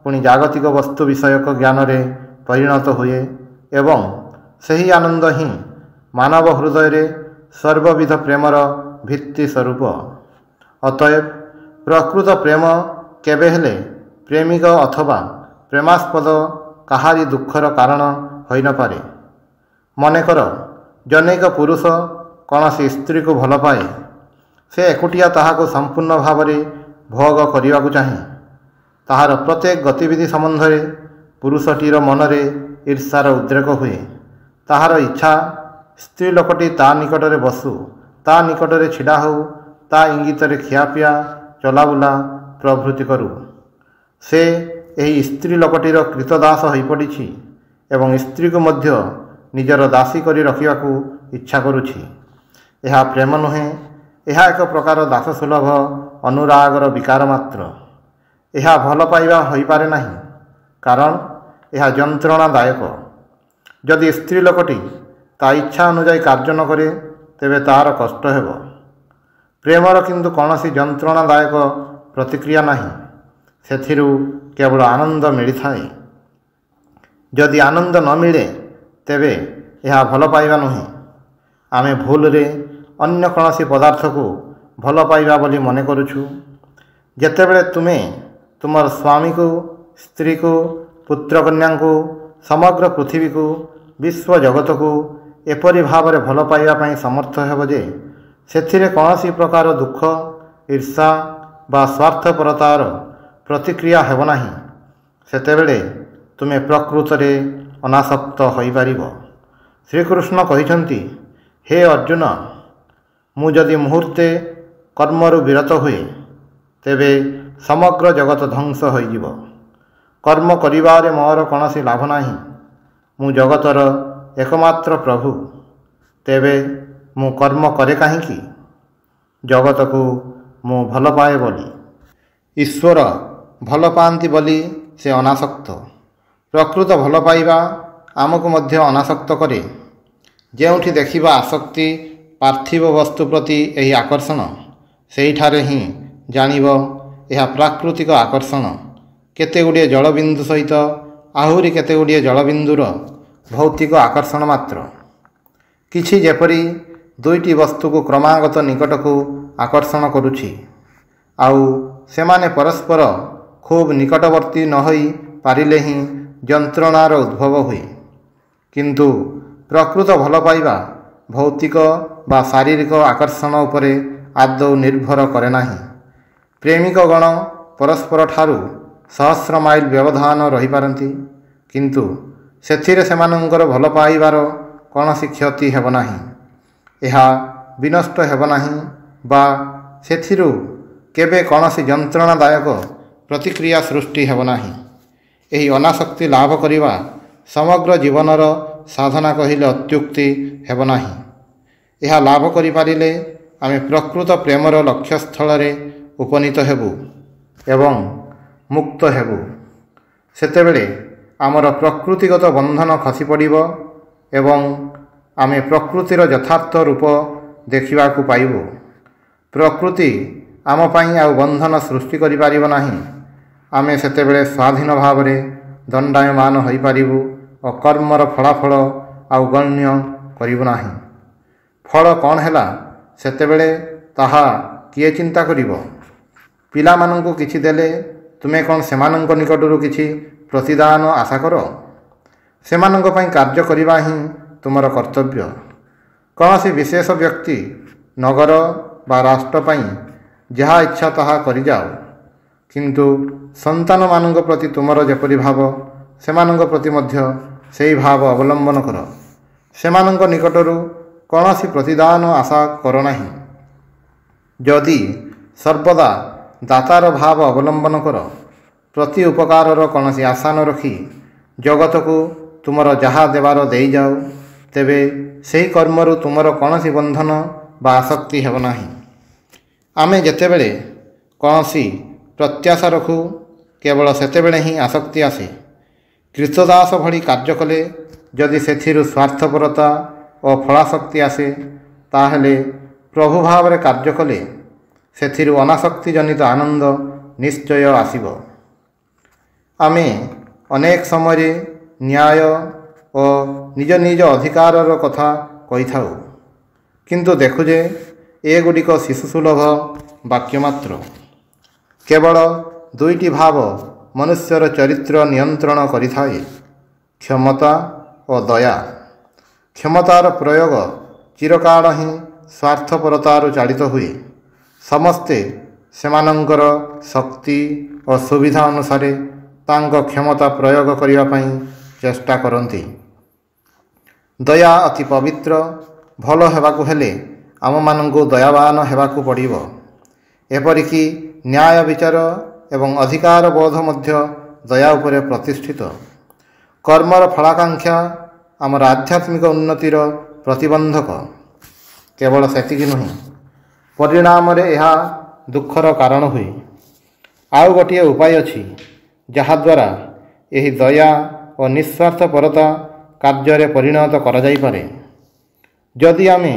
ପୁଣି ଜାଗତିକ ବସ୍ତୁ ବିଷୟକ ଜ୍ଞାନରେ ପରିଣତ ହୁଏ ଏବଂ ସେହି ଆନନ୍ଦ ହିଁ ମାନବ ହୃଦୟରେ ସର୍ବବିଧ ପ୍ରେମର ଭିତ୍ତି ସ୍ୱରୂପ। ଅତଏବ ପ୍ରକୃତ ପ୍ରେମ କେବେ ହେଲେ ପ୍ରେମିକ ଅଥବା ପ୍ରେମାସ୍ପଦ କାହାରି ଦୁଃଖର କାରଣ ହୋଇନପାରେ। ମନେକର ଜନୈକ ପୁରୁଷ କୌଣସି ସ୍ତ୍ରୀକୁ ଭଲ ପାଏ। ସେ ଏକୁଟିଆ ତାହାକୁ ସମ୍ପୂର୍ଣ୍ଣ ଭାବରେ ଭୋଗ କରିବାକୁ ଚାହେଁ। ତାହାର ପ୍ରତ୍ୟେକ ଗତିବିଧି ସମ୍ବନ୍ଧରେ ପୁରୁଷଟିର ମନରେ ଈର୍ଷାର ଉଦ୍ରେକ ହୁଏ। ତାହାର ଇଚ୍ଛା ସ୍ତ୍ରୀ ଲୋକଟି ତା ନିକଟରେ ବସୁ, ତା ନିକଟରେ ଛିଡ଼ା ହେଉ, ତା ଇଙ୍ଗିତରେ ଖିଆପିଆ ଚଲାବୁଲା ପ୍ରଭୃତି କରୁ। ସେ ଏହି ସ୍ତ୍ରୀ ଲୋକଟିର କ୍ରୀତଦାସ ହୋଇପଡ଼ିଛି ଏବଂ ସ୍ତ୍ରୀକୁ ମଧ୍ୟ ନିଜର ଦାସୀ କରି ରଖିବାକୁ ଇଚ୍ଛା କରୁଛି। ଏହା ପ୍ରେମ ନୁହେଁ, ଏହା ଏକ ପ୍ରକାର ଦାସସୁଲଭ ଅନୁରାଗର ବିକାର ମାତ୍ର। ଏହା ଭଲ ପାଇବା ହୋଇପାରେ ନାହିଁ, କାରଣ ଏହା ଯନ୍ତ୍ରଣାଦାୟକ। ଯଦି ସ୍ତ୍ରୀ ଲୋକଟି ତା ଇଚ୍ଛା ଅନୁଯାୟୀ କାର୍ଯ୍ୟ ନ କରେ, ତେବେ ତାହାର କଷ୍ଟ ହେବ। ପ୍ରେମର କିନ୍ତୁ କୌଣସି ଯନ୍ତ୍ରଣାଦାୟକ ପ୍ରତିକ୍ରିୟା ନାହିଁ, ସେଥିରୁ କେବଳ ଆନନ୍ଦ ମିଳିଥାଏ। ଯଦି ଆନନ୍ଦ ନ ମିଳେ, ତେବେ ଏହା ଭଲ ପାଇବା ନୁହେଁ। ଆମେ ଭୁଲରେ ଅନ୍ୟ କୌଣସି ପଦାର୍ଥକୁ ଭଲ ପାଇବା ବୋଲି ମନେ କରୁଛୁ। ଯେତେବେଳେ ତୁମେ ତୁମର ସ୍ୱାମୀକୁ, ସ୍ତ୍ରୀକୁ, ପୁତ୍ରକନ୍ୟାଙ୍କୁ, ସମଗ୍ର ପୃଥିବୀକୁ, ବିଶ୍ୱ ଜଗତକୁ ଏପରି ଭାବରେ ଭଲ ପାଇବା ପାଇଁ ସମର୍ଥ ହେବ ଯେ ସେଥିରେ କୌଣସି ପ୍ରକାର ଦୁଃଖ, ଈର୍ଷା ବା ସ୍ୱାର୍ଥପରତାର ପ୍ରତିକ୍ରିୟା ହେବ ନାହିଁ, ସେତେବେଳେ ତୁମେ ପ୍ରକୃତରେ ଅନାସକ୍ତ ହୋଇପାରିବ। ଶ୍ରୀକୃଷ୍ଣ କହିଛନ୍ତି, ହେ ଅର୍ଜୁନ, ମୁଁ ଯଦି ମୁହୂର୍ତ୍ତେ କର୍ମରୁ ବିରତ ହୁଏ, ତେବେ ସମଗ୍ର ଜଗତ ଧ୍ୱଂସ ହୋଇଯିବ। କର୍ମ କରିବାରେ ମୋର କୌଣସି ଲାଭ ନାହିଁ। ମୁଁ ଜଗତର ଏକମାତ୍ର ପ୍ରଭୁ। ତେବେ ମୁଁ କର୍ମ କରେ କାହିଁକି? ଜଗତକୁ ମୁଁ ଭଲ ପାଏ ବୋଲି। ଈଶ୍ୱର ଭଲ ପାଆନ୍ତି ବୋଲି ସେ ଅନାସକ୍ତ। ପ୍ରକୃତ ଭଲ ପାଇବା ଆମକୁ ମଧ୍ୟ ଅନାସକ୍ତ କରେ। ଯେଉଁଠି ଦେଖିବା ଆସକ୍ତି, ପାର୍ଥିବ ବସ୍ତୁ ପ୍ରତି ଏହି ଆକର୍ଷଣ, ସେହିଠାରେ ହିଁ ଜାଣିବ ଏହା ପ୍ରାକୃତିକ ଆକର୍ଷଣ। କେତେଗୁଡ଼ିଏ ଜଳବିନ୍ଦୁ ସହିତ ଆହୁରି କେତେଗୁଡ଼ିଏ ଜଳବିନ୍ଦୁର ଭୌତିକ ଆକର୍ଷଣ ମାତ୍ର। କିଛି ଯେପରି ଦୁଇଟି ବସ୍ତୁକୁ କ୍ରମାଗତ ନିକଟକୁ ଆକର୍ଷଣ କରୁଛି, ଆଉ ସେମାନେ ପରସ୍ପର ଖୁବ୍ ନିକଟବର୍ତ୍ତୀ ନ ହୋଇ ପାରିଲେ ହିଁ ଯନ୍ତ୍ରଣାର ଉଦ୍ଭବ ହୁଏ। କିନ୍ତୁ ପ୍ରକୃତ ଭଲ ପାଇବା ଭୌତିକ ବା ଶାରୀରିକ ଆକର୍ଷଣ ଉପରେ ଆଦୌ ନିର୍ଭର କରେ ନାହିଁ। ପ୍ରେମିକଗଣ ପରସ୍ପରଠାରୁ ସହସ୍ର ମାଇଲ ବ୍ୟବଧାନ ରହିପାରନ୍ତି, କିନ୍ତୁ ସେଥିରେ ସେମାନଙ୍କର ଭଲ ପାଇବାର କୌଣସି କ୍ଷତି ହେବ ନାହିଁ। ଏହା ବିନଷ୍ଟ ହେବ ନାହିଁ ବା ସେଥିରୁ କେବେ କୌଣସି ଯନ୍ତ୍ରଣାଦାୟକ ପ୍ରତିକ୍ରିୟା ସୃଷ୍ଟି ହେବ ନାହିଁ। ଏହି ଅନାସକ୍ତି ଲାଭ କରିବା ସମଗ୍ର ଜୀବନର ସାଧନା କହିଲେ ଅତ୍ୟୁକ୍ତି ହେବ ନାହିଁ। ଏହା ଲାଭ କରିପାରିଲେ ଆମେ ପ୍ରକୃତ ପ୍ରେମର ଲକ୍ଷ୍ୟସ୍ଥଳରେ ଉପନୀତ ହେବୁ ଏବଂ ମୁକ୍ତ ହେବୁ। ସେତେବେଳେ ଆମର ପ୍ରକୃତିଗତ ବନ୍ଧନ ଖସି ପଡ଼ିବ ଏବଂ ଆମେ ପ୍ରକୃତିର ଯଥାର୍ଥ ରୂପ ଦେଖିବାକୁ ପାଇବୁ। ପ୍ରକୃତି ଆମ ପାଇଁ ଆଉ ବନ୍ଧନ ସୃଷ୍ଟି କରିପାରିବ ନାହିଁ। ଆମେ ସେତେବେଳେ ସ୍ୱାଧୀନ ଭାବରେ ଦଣ୍ଡାୟମାନ ହୋଇପାରିବୁ ଓ କର୍ମର ଫଳାଫଳ ଆଉ ଗଣ୍ୟ କରିବୁ ନାହିଁ। ଫଳ କ'ଣ ହେଲା ସେତେବେଳେ ତାହା କିଏ ଚିନ୍ତା କରିବ? ପିଲାମାନଙ୍କୁ କିଛି ଦେଲେ ତୁମେ କ'ଣ ସେମାନଙ୍କ ନିକଟରୁ କିଛି ପ୍ରତିଦାନ ଆଶା କର? ସେମାନଙ୍କ ପାଇଁ କାର୍ଯ୍ୟ କରିବା ହିଁ ତୁମର କର୍ତ୍ତବ୍ୟ। କୌଣସି ବିଶେଷ ବ୍ୟକ୍ତି, ନଗର ବା ରାଷ୍ଟ୍ର ପାଇଁ ଯାହା ଇଚ୍ଛା ତାହା କରିଯାଅ, କିନ୍ତୁ ସନ୍ତାନମାନଙ୍କ ପ୍ରତି ତୁମର ଯେପରି ଭାବ, ସେମାନଙ୍କ ପ୍ରତି ମଧ୍ୟ ସେହି ଭାବ ଅବଲମ୍ବନ କର। ସେମାନଙ୍କ ନିକଟରୁ କୌଣସି ପ୍ରତିଦାନ ଆଶା କର ନାହିଁ। ଯଦି ସର୍ବଦା ଦାତାର ଭାବ ଅବଲମ୍ବନ କର, ପ୍ରତି ଉପକାରର କୌଣସି ଆଶା ନ ରଖି ଜଗତକୁ ତୁମର ଯାହା ଦେବାର ଦେଇଯାଅ, ତେବେ ସେହି କର୍ମରୁ ତୁମର କୌଣସି ବନ୍ଧନ ବା ଆସକ୍ତି ହେବ ନାହିଁ। ଆମେ ଯେତେବେଳେ କୌଣସି ପ୍ରତ୍ୟାଶା ରଖୁ, କେବଳ ସେତେବେଳେ ହିଁ ଆସକ୍ତି ଆସେ। କ୍ରୀତଦାସ ଭଳି କାର୍ଯ୍ୟ କଲେ ଯଦି ସେଥିରୁ ସ୍ୱାର୍ଥପରତା ଓ ଫଳାସକ୍ତି ଆସେ, ତାହେଲେ ପ୍ରଭୁ ଭାବରେ କାର୍ଯ୍ୟ କଲେ ସେଥିରୁ ଅନାସକ୍ତି ଜନିତ ଆନନ୍ଦ ନିଶ୍ଚୟ ଆସିବ। ଆମେ ଅନେକ ସମୟରେ ନ୍ୟାୟ ଓ ନିଜ ନିଜ ଅଧିକାରର କଥା କହିଥାଉ, କିନ୍ତୁ ଦେଖୁ ଯେ ଏଗୁଡ଼ିକ ଶିଶୁସୁଲଭ ବାକ୍ୟ ମାତ୍ର। କେବଳ ଦୁଇଟି ଭାବ ମନୁଷ୍ୟର ଚରିତ୍ର ନିୟନ୍ତ୍ରଣ କରିଥାଏ, କ୍ଷମତା ଓ ଦୟା। କ୍ଷମତାର ପ୍ରୟୋଗ ଚିରକାଳ ହିଁ ସ୍ୱାର୍ଥପରତାରୁ ଚାଳିତ ହୁଏ। ସମସ୍ତେ ସେମାନଙ୍କର ଶକ୍ତି ଓ ସୁବିଧା ଅନୁସାରେ ତାଙ୍କ କ୍ଷମତା ପ୍ରୟୋଗ କରିବା ପାଇଁ ଚେଷ୍ଟା କରନ୍ତି। ଦୟା ଅତି ପବିତ୍ର। ଭଲ ହେବାକୁ ହେଲେ ଆମମାନଙ୍କୁ ଦୟାବାନ ହେବାକୁ ପଡ଼ିବ। ଏପରିକି ନ୍ୟାୟ ବିଚାର ଏବଂ ଅଧିକାର ବୋଧ ମଧ୍ୟ ଦୟା ଉପରେ ପ୍ରତିଷ୍ଠିତ। କର୍ମର ଫଳାକାଂକ୍ଷା ଆମର ଆଧ୍ୟାତ୍ମିକ ଉନ୍ନତିର ପ୍ରତିବନ୍ଧକ। କେବଳ ସେତିକି ନୁହେଁ, ପରିଣାମରେ ଏହା ଦୁଃଖର କାରଣ ହୁଏ। ଆଉ ଗୋଟିଏ ଉପାୟ ଅଛି ଯାହାଦ୍ୱାରା ଏହି ଦୟା ଓ ନିଃସ୍ୱାର୍ଥପରତା କାର୍ଯ୍ୟରେ ପରିଣତ କରାଯାଇପାରେ। ଯଦି ଆମେ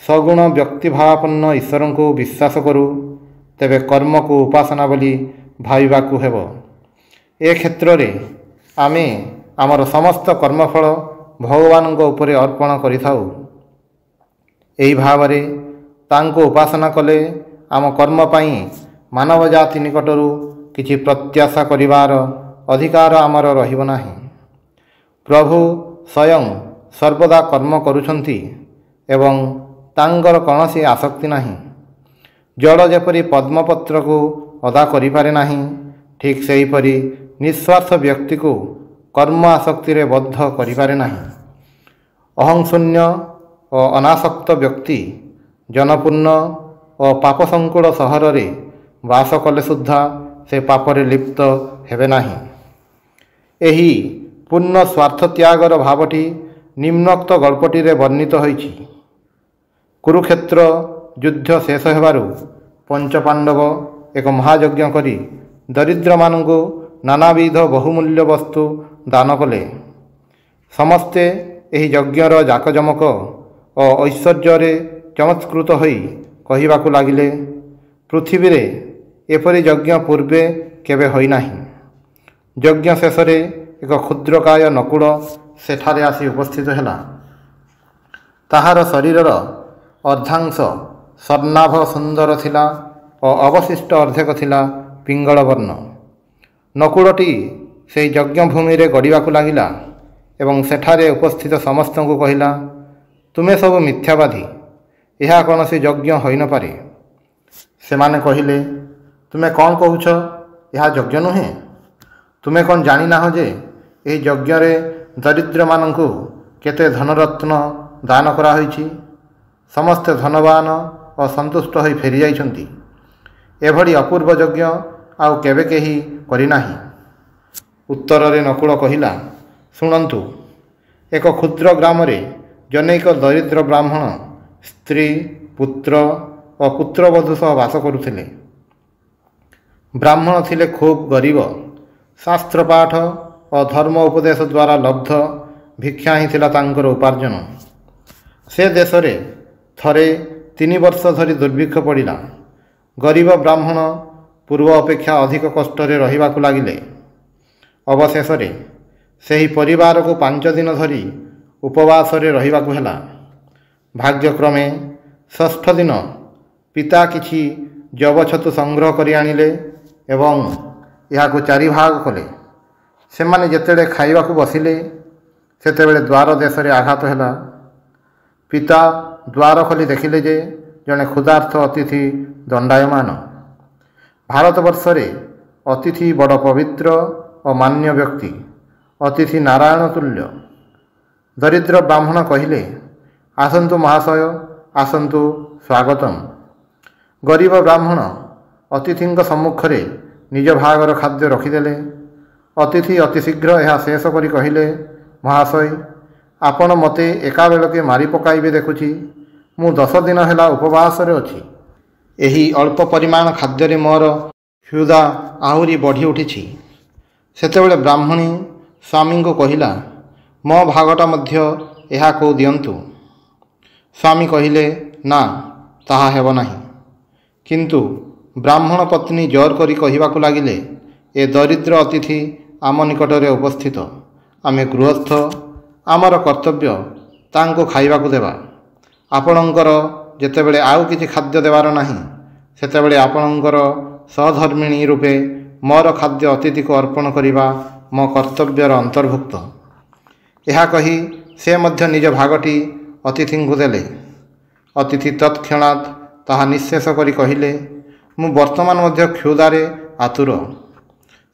ସଗୁଣ ବ୍ୟକ୍ତିଭାବାପନ୍ନ ଈଶ୍ୱରଙ୍କୁ ବିଶ୍ୱାସ କରୁ, ତେବେ କର୍ମକୁ ଉପାସନା ବୋଲି ଭାବିବାକୁ ହେବ। ଏ କ୍ଷେତ୍ରରେ ଆମେ ଆମର ସମସ୍ତ କର୍ମଫଳ ଭଗବାନଙ୍କ ଉପରେ ଅର୍ପଣ କରିଥାଉ। ଏହି ଭାବରେ ତାଙ୍କୁ ଉପାସନା କଲେ ଆମ କର୍ମ ପାଇଁ ମାନବ ଜାତି ନିକଟରୁ କିଛି ପ୍ରତ୍ୟାଶା କରିବାର ଅଧିକାର ଆମର ରହିବ ନାହିଁ। ପ୍ରଭୁ ସ୍ୱୟଂ ସର୍ବଦା କର୍ମ କରୁଛନ୍ତି ଏବଂ ତାଙ୍କର କୌଣସି ଆସକ୍ତି ନାହିଁ। ଜଳ ଯେପରି ପଦ୍ମପତ୍ରକୁ ଅଦା କରିପାରେ ନାହିଁ, ଠିକ୍ ସେହିପରି ନିଃସ୍ୱାର୍ଥ ବ୍ୟକ୍ତିକୁ କର୍ମ ଆସକ୍ତିରେ ବଦ୍ଧ କରିପାରେ ନାହିଁ। ଅହଂଶୂନ୍ୟ ଓ ଅନାସକ୍ତ ବ୍ୟକ୍ତି ଜନପୂର୍ଣ୍ଣ ଓ ପାପସଙ୍କୁଳ ସହରରେ ବାସ କଲେ ସୁଦ୍ଧା ସେ ପାପରେ ଲିପ୍ତ ହେବେ ନାହିଁ। ଏହି ପୂର୍ଣ୍ଣ ସ୍ୱାର୍ଥତ୍ୟାଗର ଭାବଟି ନିମ୍ନୋକ୍ତ ଗଳ୍ପଟିରେ ବର୍ଣ୍ଣିତ ହୋଇଛି। କୁରୁକ୍ଷେତ୍ର ଯୁଦ୍ଧ ଶେଷ ହେବାରୁ ପଞ୍ଚପାଣ୍ଡବ ଏକ ମହାଯଜ୍ଞ କରି ଦରିଦ୍ରମାନଙ୍କୁ ନାନାବିଧ ବହୁମୂଲ୍ୟ ବସ୍ତୁ ଦାନ କଲେ। ସମସ୍ତେ ଏହି ଯଜ୍ଞର ଜାକଜମକ ଓ ଐଶ୍ୱର୍ଯ୍ୟରେ ଚମତ୍କୃତ ହୋଇ କହିବାକୁ ଲାଗିଲେ, ପୃଥିବୀରେ ଏପରି ଯଜ୍ଞ ପୂର୍ବେ କେବେ ହୋଇନାହିଁ। ଯଜ୍ଞ ଶେଷରେ ଏକ କ୍ଷୁଦ୍ରକାୟ ନକୁଳ ସେଠାରେ ଆସି ଉପସ୍ଥିତ ହେଲା। ତାହାର ଶରୀରର ଅର୍ଦ୍ଧାଂଶ ସ୍ୱର୍ଣ୍ଣାଭ ସୁନ୍ଦର ଥିଲା ଓ ଅବଶିଷ୍ଟ ଅର୍ଦ୍ଧେକ ଥିଲା ପିଙ୍ଗଳ ବର୍ଣ୍ଣ। ନକୁଳଟି ସେହି ଯଜ୍ଞଭୂମିରେ ଗଡ଼ିବାକୁ ଲାଗିଲା ଏବଂ ସେଠାରେ ଉପସ୍ଥିତ ସମସ୍ତଙ୍କୁ କହିଲା, ତୁମେ ସବୁ ମିଥ୍ୟାବାଦୀ, ଏହା କୌଣସି ଯଜ୍ଞ ହୋଇନପାରେ। ସେମାନେ କହିଲେ, ତୁମେ କ'ଣ କହୁଛ? ଏହା ଯଜ୍ଞ ନୁହେଁ। ତୁମେ କ'ଣ ଜାଣିନାହ ଯେ ଏହି ଯଜ୍ଞରେ ଦରିଦ୍ରମାନଙ୍କୁ କେତେ ଧନରତ୍ନ ଦାନ କରାହୋଇଛି? ସମସ୍ତେ ଧନବାନ ଓ ସନ୍ତୁଷ୍ଟ ହୋଇ ଫେରିଯାଇଛନ୍ତି। ଏଭଳି ଅପୂର୍ବ ଯଜ୍ଞ ଆଉ କେବେ କେହି କରିନାହିଁ। ଉତ୍ତରରେ ନକୁଳ କହିଲା, ଶୁଣନ୍ତୁ, ଏକ କ୍ଷୁଦ୍ର ଗ୍ରାମରେ ଜନୈକ ଦରିଦ୍ର ବ୍ରାହ୍ମଣ ସ୍ତ୍ରୀ, ପୁତ୍ର ଓ ପୁତ୍ରବଧୂ ସହ ବାସ କରୁଥିଲେ। ବ୍ରାହ୍ମଣ ଥିଲେ ଖୁବ୍ ଗରିବ। ଶାସ୍ତ୍ରପାଠ ଓ ଧର୍ମ ଉପଦେଶ ଦ୍ୱାରା ଲବ୍ଧ ଭିକ୍ଷା ହିଁ ଥିଲା ତାଙ୍କର ଉପାର୍ଜନ। ସେ ଦେଶରେ ଥରେ 3 ବର୍ଷ ଧରି ଦୁର୍ଭିକ୍ଷ ପଡ଼ିଲା। ଗରିବ ବ୍ରାହ୍ମଣ ପୂର୍ବ ଅପେକ୍ଷା ଅଧିକ କଷ୍ଟରେ ରହିବାକୁ ଲାଗିଲେ। ଅବଶେଷରେ ସେହି ପରିବାରକୁ 5 ଦିନ ଧରି ଉପବାସରେ ରହିବାକୁ ହେଲା। ଭାଗ୍ୟକ୍ରମେ ଷଷ୍ଠ ଦିନ ପିତା କିଛି ଯବଛତୁ ସଂଗ୍ରହ କରି ଆଣିଲେ ଏବଂ ଏହାକୁ 4 ଭାଗ କଲେ। ସେମାନେ ଯେତେବେଳେ ଖାଇବାକୁ ବସିଲେ, ସେତେବେଳେ ଦ୍ୱାର ଦେଶରେ ଆଘାତ ହେଲା। ପିତା ଦ୍ୱାର ଖୋଲି ଦେଖିଲେ ଯେ ଜଣେ କ୍ଷୁଧାର୍ଥ ଅତିଥି ଦଣ୍ଡାୟମାନ। ଭାରତବର୍ଷରେ ଅତିଥି ବଡ଼ ପବିତ୍ର ଓ ମାନ୍ୟ ବ୍ୟକ୍ତି। ଅତିଥି ନାରାୟଣ ତୁଲ୍ୟ। ଦରିଦ୍ର ବ୍ରାହ୍ମଣ କହିଲେ, ଆସନ୍ତୁ ମହାଶୟ, ଆସନ୍ତୁ, ସ୍ୱାଗତମ୍। ଗରିବ ବ୍ରାହ୍ମଣ ଅତିଥିଙ୍କ ସମ୍ମୁଖରେ ନିଜ ଭାଗର ଖାଦ୍ୟ ରଖିଦେଲେ। ଅତିଥି ଅତି ଶୀଘ୍ର ଏହା ଶେଷ କରି କହିଲେ, ମହାଶୟ, ଆପଣ ମୋତେ ଏକାବେଳକେ ମାରି ପକାଇବେ ଦେଖୁଛି। ମୁଁ 10 ଦିନ ହେଲା ଉପବାସରେ ଅଛି। ଏହି ଅଳ୍ପ ପରିମାଣ ଖାଦ୍ୟରେ ମୋର କ୍ଷୁଧା ଆହୁରି ବଢ଼ି ଉଠିଛି। ସେତେବେଳେ ବ୍ରାହ୍ମଣୀ ସ୍ୱାମୀଙ୍କୁ କହିଲା, ମୋ ଭାଗଟା ମଧ୍ୟ ଏହାକୁ ଦିଅନ୍ତୁ। ସ୍ୱାମୀ କହିଲେ, ନା, ତାହା ହେବ ନାହିଁ। କିନ୍ତୁ ବ୍ରାହ୍ମଣ ପତ୍ନୀ ଜୋର କରି କହିବାକୁ ଲାଗିଲେ, ଏ ଦରିଦ୍ର ଅତିଥି ଆମ ନିକଟରେ ଉପସ୍ଥିତ। ଆମେ ଗୃହସ୍ଥ, ଆମର କର୍ତ୍ତବ୍ୟ ତାଙ୍କୁ ଖାଇବାକୁ ଦେବା। ଆପଣଙ୍କର ଯେତେବେଳେ ଆଉ କିଛି ଖାଦ୍ୟ ଦେବାର ନାହିଁ, ସେତେବେଳେ ଆପଣଙ୍କର ସହଧର୍ମିଣୀ ରୂପେ ମୋର ଖାଦ୍ୟ ଅତିଥିକୁ ଅର୍ପଣ କରିବା ମୋ କର୍ତ୍ତବ୍ୟର ଅନ୍ତର୍ଭୁକ୍ତ। ଏହା କହି ସେ ମଧ୍ୟ ନିଜ ଭାଗଟି ଅତିଥିଙ୍କୁ ଦେଲେ। ଅତିଥି ତତ୍କ୍ଷଣାତ୍ ତାହା ନିଃଶେଷ କରି କହିଲେ, ମୁଁ ବର୍ତ୍ତମାନ ମଧ୍ୟ କ୍ଷୁଧାରେ ଆତୁର।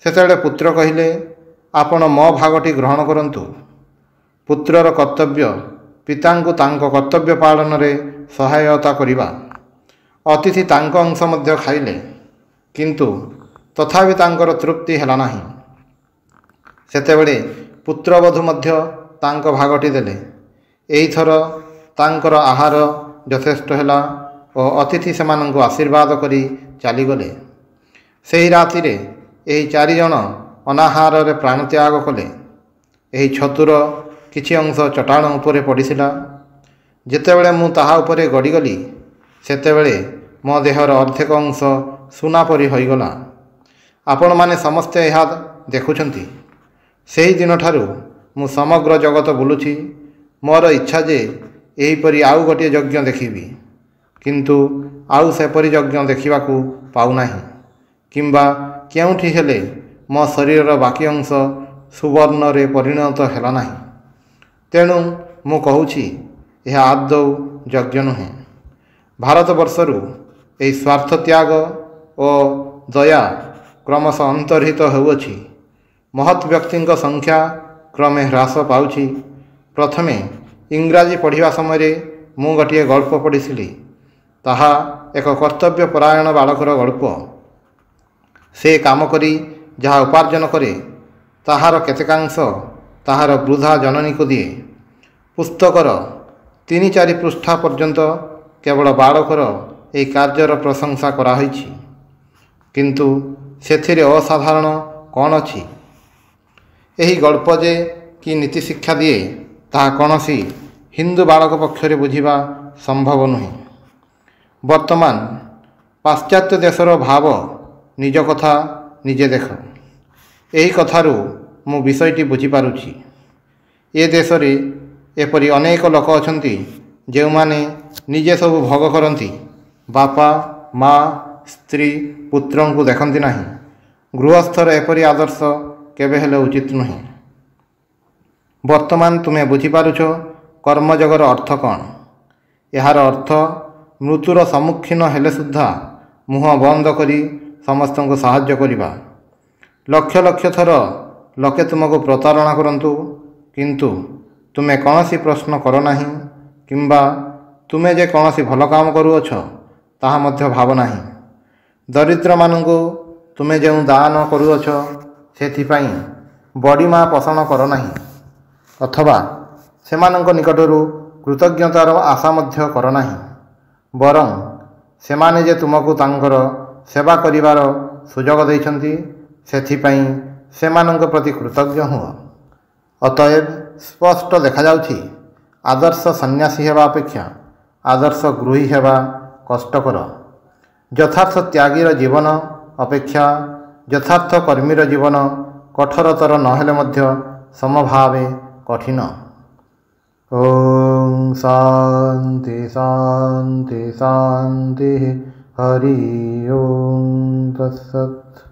ସେତେବେଳେ ପୁତ୍ର କହିଲେ, ଆପଣ ମୋ ଭାଗଟି ଗ୍ରହଣ କରନ୍ତୁ। ପୁତ୍ରର କର୍ତ୍ତବ୍ୟ ପିତାଙ୍କୁ ତାଙ୍କ କର୍ତ୍ତବ୍ୟ ପାଳନରେ ସହାୟତା କରିବା। ଅତିଥି ତାଙ୍କ ଅଂଶ ମଧ୍ୟ ଖାଇଲେ, କିନ୍ତୁ ତଥାପି ତାଙ୍କର ତୃପ୍ତି ହେଲା ନାହିଁ। ସେତେବେଳେ ପୁତ୍ରବଧୂ ମଧ୍ୟ ତାଙ୍କ ଭାଗଟି ଦେଲେ। ଏଇଥର ତାଙ୍କର ଆହାର ଯଥେଷ୍ଟ ହେଲା ଓ ଅତିଥି ସେମାନଙ୍କୁ ଆଶୀର୍ବାଦ କରି ଚାଲିଗଲେ। ସେହି ରାତିରେ ଏହି 4 ଜଣ ଅନାହାରରେ ପ୍ରାଣତ୍ୟାଗ କଲେ। ଏହି ଛତୁର କିଛି ଅଂଶ ଚଟାଣ ଉପରେ ପଡ଼ିଥିଲା। ଯେତେବେଳେ ମୁଁ ତାହା ଉପରେ ଗଡ଼ିଗଲି, ସେତେବେଳେ ମୋ ଦେହର ଅର୍ଦ୍ଧେକ ଅଂଶ ସୁନା ପରି ହୋଇଗଲା। ଆପଣମାନେ ସମସ୍ତେ ଏହା ଦେଖୁଛନ୍ତି। ସେହି ଦିନଠାରୁ ମୁଁ ସମଗ୍ର ଜଗତ ବୁଲୁଛି। ମୋର ଇଚ୍ଛା ଯେ ଏହିପରି ଆଉ ଗୋଟିଏ ଯଜ୍ଞ ଦେଖିବି, କିନ୍ତୁ ଆଉ ସେପରି ଯଜ୍ଞ ଦେଖିବାକୁ ପାଉନାହିଁ। କିମ୍ବା କେଉଁଠି ହେଲେ ମୋ ଶରୀରର ବାକି ଅଂଶ ସୁବର୍ଣ୍ଣରେ ପରିଣତ ହେଲା ନାହିଁ। ତେଣୁ ମୁଁ କହୁଛି, ଏହା ଆଦୌ ଯଜ୍ଞ ନୁହେଁ। ଭାରତବର୍ଷରୁ ଏହି ସ୍ୱାର୍ଥ ତ୍ୟାଗ ଓ ଦୟା କ୍ରମଶଃ ଅନ୍ତର୍ହିତ ହେଉଅଛି। ମହତ୍ ବ୍ୟକ୍ତିଙ୍କ ସଂଖ୍ୟା କ୍ରମେ ହ୍ରାସ ପାଉଛି। ପ୍ରଥମେ ଇଂରାଜୀ ପଢ଼ିବା ସମୟରେ ମୁଁ ଗୋଟିଏ ଗଳ୍ପ ପଢ଼ିଥିଲି। ତାହା ଏକ କର୍ତ୍ତବ୍ୟପରାୟଣ ବାଳକର ଗଳ୍ପ। ସେ କାମ କରି ଯାହା ଉପାର୍ଜନ କରେ, ତାହାର କେତେକାଂଶ ତାହାର ବୃଦ୍ଧା ଜନନୀକୁ ଦିଏ। ପୁସ୍ତକର 3-4 ପୃଷ୍ଠା ପର୍ଯ୍ୟନ୍ତ କେବଳ ବାଳକର ଏହି କାର୍ଯ୍ୟର ପ୍ରଶଂସା କରାହୋଇଛି। କିନ୍ତୁ ସେଥିରେ ଅସାଧାରଣ କ'ଣ ଅଛି? ଏହି ଗଳ୍ପ ଯେ କି ନୀତି ଶିକ୍ଷା ଦିଏ, ତାହା କୌଣସି ହିନ୍ଦୁ ବାଳକ ପକ୍ଷରେ ବୁଝିବା ସମ୍ଭବ ନୁହେଁ। ବର୍ତ୍ତମାନ ପାଶ୍ଚାତ୍ୟ ଦେଶର ଭାବ, ନିଜ କଥା ନିଜେ ଦେଖ। ଏହି କଥାରୁ ମୁଁ ବିଷୟଟି ବୁଝିପାରୁଛି। ଏ ଦେଶରେ ଏପରି ଅନେକ ଲୋକ ଅଛନ୍ତି, ଯେଉଁମାନେ ନିଜେ ସବୁ ଭୋଗ କରନ୍ତି, ବାପା, ମା, ସ୍ତ୍ରୀ, ପୁତ୍ରଙ୍କୁ ଦେଖନ୍ତି ନାହିଁ। ଗୃହସ୍ଥର ଏପରି ଆଦର୍ଶ କେବେ ହେଲେ ଉଚିତ ନୁହେଁ। ବର୍ତ୍ତମାନ ତୁମେ ବୁଝିପାରୁଛ କର୍ମଯୋଗର ଅର୍ଥ କ'ଣ? ଏହାର ଅର୍ଥ ମୃତ୍ୟୁର ସମ୍ମୁଖୀନ ହେଲେ ସୁଦ୍ଧା ମୁହଁ ବନ୍ଦ କରି ସମସ୍ତଙ୍କୁ ସାହାଯ୍ୟ କରିବା। ଲକ୍ଷ ଲକ୍ଷ ଥର ଲୋକେ ତୁମକୁ ପ୍ରତାରଣା କରନ୍ତୁ, କିନ୍ତୁ ତୁମେ କୌଣସି ପ୍ରଶ୍ନ କର ନାହିଁ, କିମ୍ବା ତୁମେ ଯେ କୌଣସି ଭଲ କାମ କରୁଅଛ ତାହା ମଧ୍ୟ ଭାବ ନାହିଁ। ଦରିଦ୍ରମାନଙ୍କୁ ତୁମେ ଯେଉଁ ଦାନ କରୁଅଛ, ସେଥିପାଇଁ ବଡ଼ିମା ପୋଷଣ କର ନାହିଁ, ଅଥବା ସେମାନଙ୍କ ନିକଟରୁ କୃତଜ୍ଞତାର ଆଶା ମଧ୍ୟ କର ନାହିଁ। ବରଂ ସେମାନେ ଯେ ତୁମକୁ ତାଙ୍କର ସେବା କରିବାର ସୁଯୋଗ ଦେଇଛନ୍ତି, ସେଥିପାଇଁ ସେମାନଙ୍କ ପ୍ରତି କୃତଜ୍ଞ ହୁଅ। ଅତଏବ ସ୍ପଷ୍ଟ ଦେଖାଯାଉଛି, ଆଦର୍ଶ ସନ୍ନ୍ୟାସୀ ହେବା ଅପେକ୍ଷା ଆଦର୍ଶ ଗୃହୀ ହେବା କଷ୍ଟକର। ଯଥାର୍ଥ ତ୍ୟାଗୀର ଜୀବନ ଅପେକ୍ଷା ଯଥାର୍ଥ କର୍ମୀର ଜୀବନ କଠୋରତର ନହେଲେ ମଧ୍ୟ ସମଭାବେ କଠିନ। ଓಂ ଶାନ୍ତି ଶାନ୍ତି ଶାନ୍ତି। ହରି ଓಂ ତତ୍ସତ୍।